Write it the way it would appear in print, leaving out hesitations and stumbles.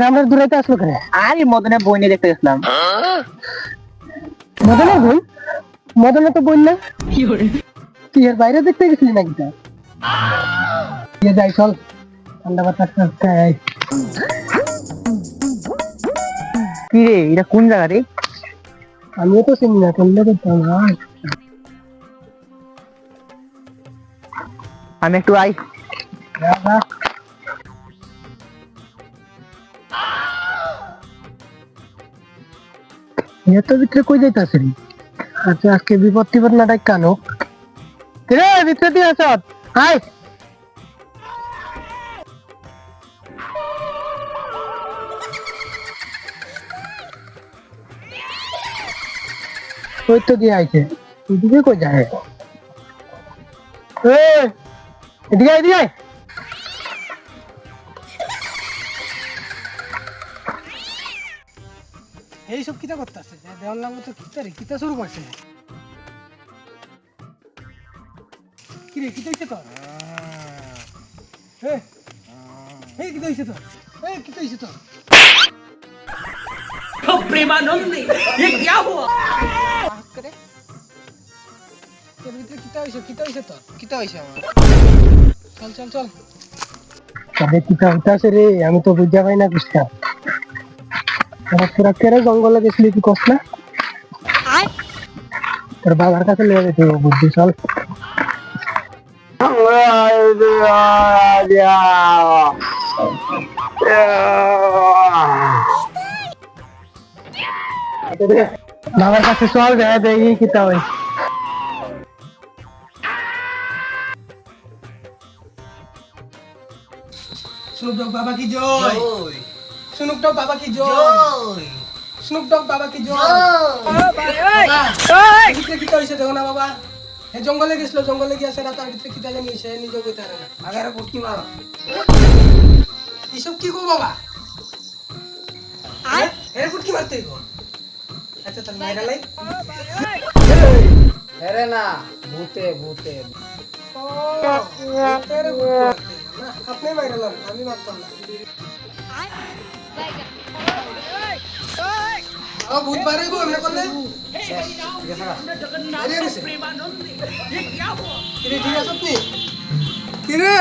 আমরা দূরাইতে আসলো কেন? আরে মদনের বই নিয়ে দেখতে গেছিলাম। মদনের বোন? মদনের তো বোন না। তুই এর বাইরে দেখতে গেছিলি নাকি? যাই চল, ঠান্ডা বাতাস খাই। কি রে, এটা কোন জায়গা রে? আমিও তো চিনি না, ঠান্ডা করতাম। আমি একটু আই। এত ভিতরে কই যাইতাছে রে? আচ্ছা, আজকে বিপদ টিপদ না ডাক কানো রে, ভিতরে দিয়ে আস। হাই, ওই তো দিয়ে আইছে। এদিকে কই যায়? এদিকে এদিকে আয়। এইসব কিতা করতেছে? দেওয়ার লাগবে তো কিতা শুরু করছে। কিরে কি হইছে তোর? এই কি হইছে তোর? এই কি হইছে তোর? प्रेमानंदी ये क्या हुआ করে তোর ভিতরে কিতা হইছে তোর? কিতা হইছে আমার? চল চল চল। তবে কিতা হইতাছে রে, আমি তো বুঝা পাই না কিছু। তোরা কেরে জঙ্গলে গেছিলি কি কস না? তোর বাবার কাছে লিয়ে যেতে হবে, বুদ্ধি। চল বাবার কাছে চল, দেখা দেখি কিতা হয়। স্নুপ ডগ বাবা কি জয়। স্নুপ ডগ বাবা কি জয়। স্নুপ ডগ বাবা কি জয়। ভিতরে কিতা হইছে দেখো না বাবা? হে জঙ্গলে গেছিল, জঙ্গলে গিয়ে সেটা তার ভিতরে কিতা জানি সে নিজে কইতে পারে না। আগারে ভর্তি মার। এসব কি গো বাবা? এর ফুটকি মারতে গো? আচ্ছা তার মাইরা লাই। হেরে না, ভূতে ভূতে। তেরে ফুটকি মারতে না, আপনি মাইরালাম, আমি মারতাম না। ভূত বাইরে গো এমনি করলে? प्रेमानंदी ये क्या हुआ কিরে ঠিক আছে আপনি? কিরে